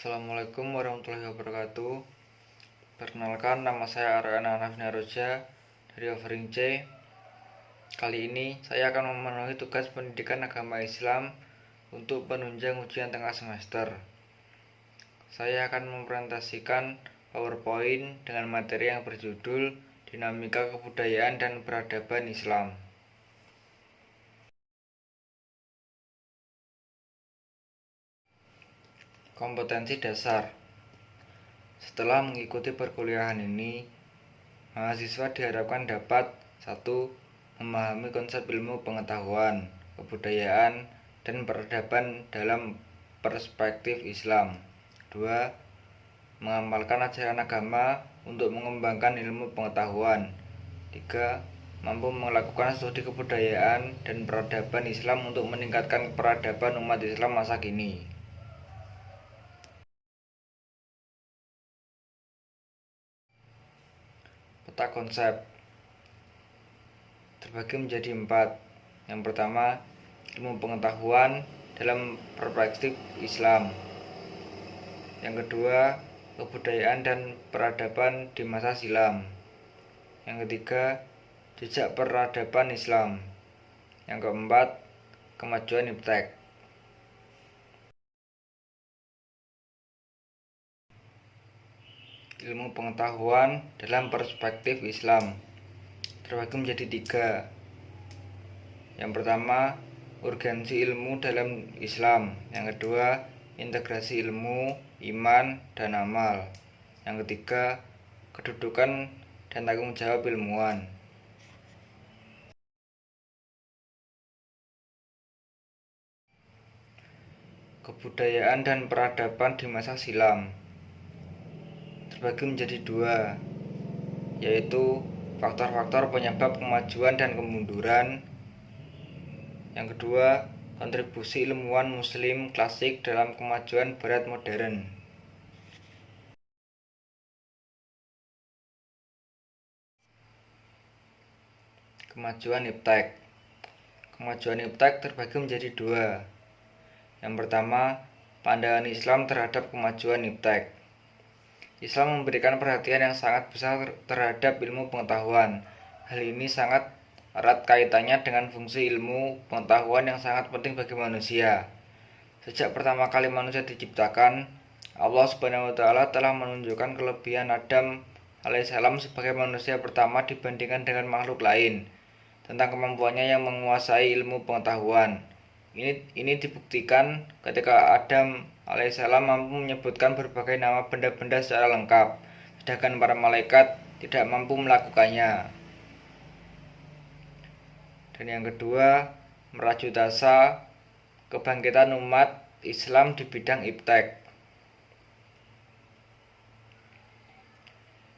Assalamualaikum warahmatullahi wabarakatuh. Perkenalkan, nama saya Arana Nafnaroja dari Offering C. Kali ini saya akan memenuhi tugas pendidikan agama Islam untuk penunjang ujian tengah semester. Saya akan mempresentasikan PowerPoint dengan materi yang berjudul Dinamika Kebudayaan dan Peradaban Islam. Kompetensi dasar. Setelah mengikuti perkuliahan ini, mahasiswa diharapkan dapat 1. Memahami konsep ilmu pengetahuan, kebudayaan, dan peradaban dalam perspektif Islam. 2. Mengamalkan ajaran agama untuk mengembangkan ilmu pengetahuan. 3. Mampu melakukan studi kebudayaan dan peradaban Islam untuk meningkatkan peradaban umat Islam masa kini. Peta konsep terbagi menjadi 4. Yang pertama, ilmu pengetahuan dalam perspektif Islam. Yang kedua, kebudayaan dan peradaban di masa silam. Yang ketiga, jejak peradaban Islam. Yang keempat, kemajuan iptek. Ilmu pengetahuan dalam perspektif Islam terbagi menjadi 3. Yang pertama, urgensi ilmu dalam Islam. Yang kedua, integrasi ilmu, iman, dan amal. Yang ketiga, kedudukan dan tanggung jawab ilmuwan. Kebudayaan dan peradaban di masa silam terbagi menjadi 2, yaitu faktor-faktor penyebab kemajuan dan kemunduran. Yang kedua, kontribusi ilmuwan muslim klasik dalam kemajuan barat modern. Kemajuan iptek. Kemajuan iptek terbagi menjadi 2. Yang pertama, pandangan Islam terhadap kemajuan iptek. Islam memberikan perhatian yang sangat besar terhadap ilmu pengetahuan. Hal ini sangat erat kaitannya dengan fungsi ilmu pengetahuan yang sangat penting bagi manusia. Sejak pertama kali manusia diciptakan, Allah Subhanahu wa Ta'ala telah menunjukkan kelebihan Adam alaihissalam sebagai manusia pertama dibandingkan dengan makhluk lain tentang kemampuannya yang menguasai ilmu pengetahuan. Ini dibuktikan ketika Adam alaihissalam mampu menyebutkan berbagai nama benda-benda secara lengkap, sedangkan para malaikat tidak mampu melakukannya. Dan yang kedua, merajut asa kebangkitan umat Islam di bidang iptek.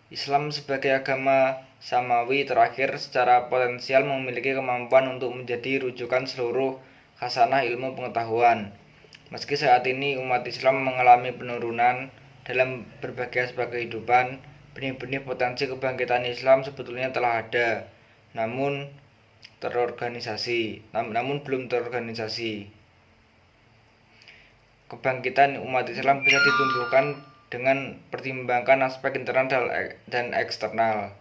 Islam sebagai agama samawi terakhir secara potensial memiliki kemampuan untuk menjadi rujukan seluruh khasanah ilmu pengetahuan. Meski saat ini umat Islam mengalami penurunan dalam berbagai aspek kehidupan, benih-benih potensi kebangkitan Islam sebetulnya telah ada, namun belum terorganisasi. Kebangkitan umat Islam bisa ditumbuhkan dengan pertimbangkan aspek internal dan eksternal.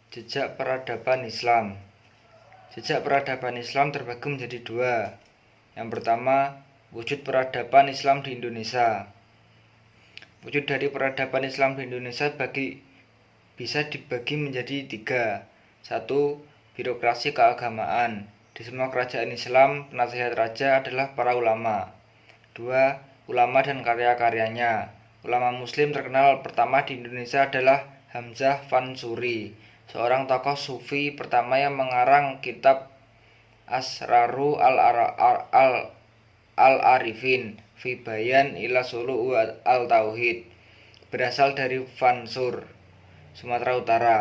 Jejak peradaban Islam. Jejak peradaban Islam terbagi menjadi 2. Yang pertama, wujud peradaban Islam di Indonesia. Wujud dari peradaban Islam di Indonesia bisa dibagi menjadi 3. 1. Birokrasi keagamaan. Di semua kerajaan Islam, penasihat raja adalah para ulama. 2. Ulama dan karya-karyanya. Ulama muslim terkenal pertama di Indonesia adalah Hamzah Fansuri, seorang tokoh sufi pertama yang mengarang kitab Asraru al-Arifin fi Bayan ila Sulu'u al-Tauhid, berasal dari Fansur, Sumatera Utara.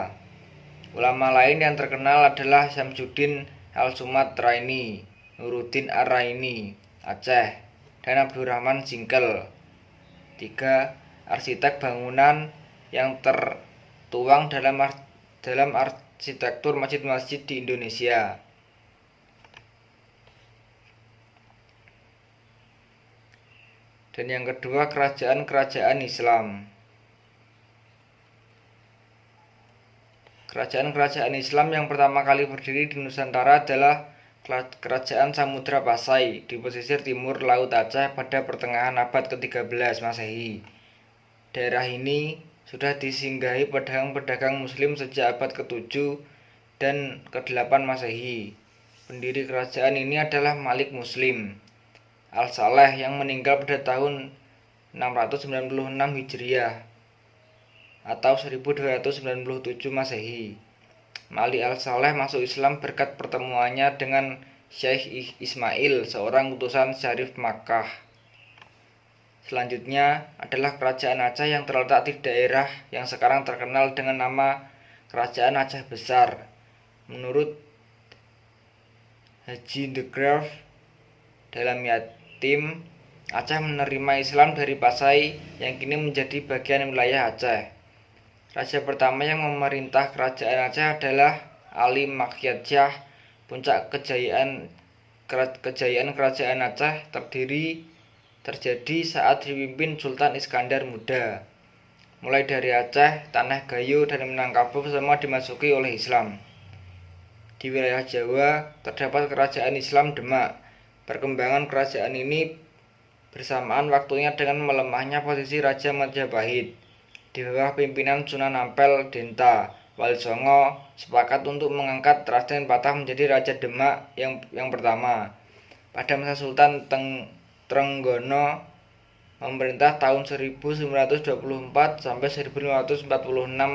Ulama lain yang terkenal adalah Syamsuddin al-Sumatraini, Nuruddin ar-Raini, Aceh, dan Abdurrahman Singkel. 3. Arsitek bangunan yang tertuang dalam arsitektur masjid-masjid di Indonesia. Dan yang kedua, kerajaan-kerajaan Islam. Kerajaan-kerajaan Islam yang pertama kali berdiri di Nusantara adalah Kerajaan Samudra Pasai di pesisir timur Laut Aceh pada pertengahan abad ke-13 Masehi. Daerah ini sudah disinggahi pedagang-pedagang Muslim sejak abad ke-7 dan ke-8 Masehi. Pendiri kerajaan ini adalah Malik Muslim Al-Saleh yang meninggal pada tahun 696 Hijriah atau 1297 Masehi. Malik Al-Saleh masuk Islam berkat pertemuannya dengan Syekh Ismail, seorang utusan Syarif Makkah. Selanjutnya adalah Kerajaan Aceh yang terletak di daerah yang sekarang terkenal dengan nama Kerajaan Aceh Besar. Menurut Haji de Graaf dalam Yatim, Aceh menerima Islam dari Pasai yang kini menjadi bagian wilayah Aceh. Raja pertama yang memerintah kerajaan Aceh adalah Ali Makyat Shah. Puncak kejayaan kerajaan Aceh terjadi saat dipimpin Sultan Iskandar Muda. Mulai dari Aceh, Tanah Gayo, dan Minangkabau semua dimasuki oleh Islam. Di wilayah Jawa terdapat kerajaan Islam Demak. Perkembangan kerajaan ini bersamaan waktunya dengan melemahnya posisi Raja Majapahit. Di bawah pimpinan Sunan Ampel Denta, Wali Songo sepakat untuk mengangkat Raden Patah menjadi Raja Demak yang pertama. Pada masa Sultan Trenggono memerintah tahun 1924 sampai 1546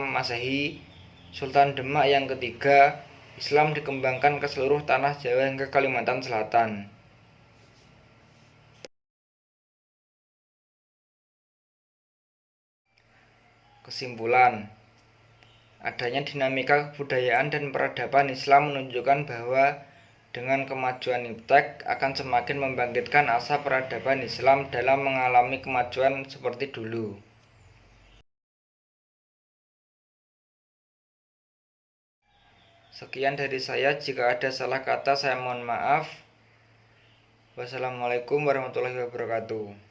Masehi, Sultan Demak yang ketiga, Islam dikembangkan ke seluruh tanah Jawa hingga Kalimantan Selatan. Kesimpulan, adanya dinamika kebudayaan dan peradaban Islam menunjukkan bahwa dengan kemajuan iptek akan semakin membangkitkan asa peradaban Islam dalam mengalami kemajuan seperti dulu. Sekian dari saya, jika ada salah kata saya mohon maaf. Wassalamualaikum warahmatullahi wabarakatuh.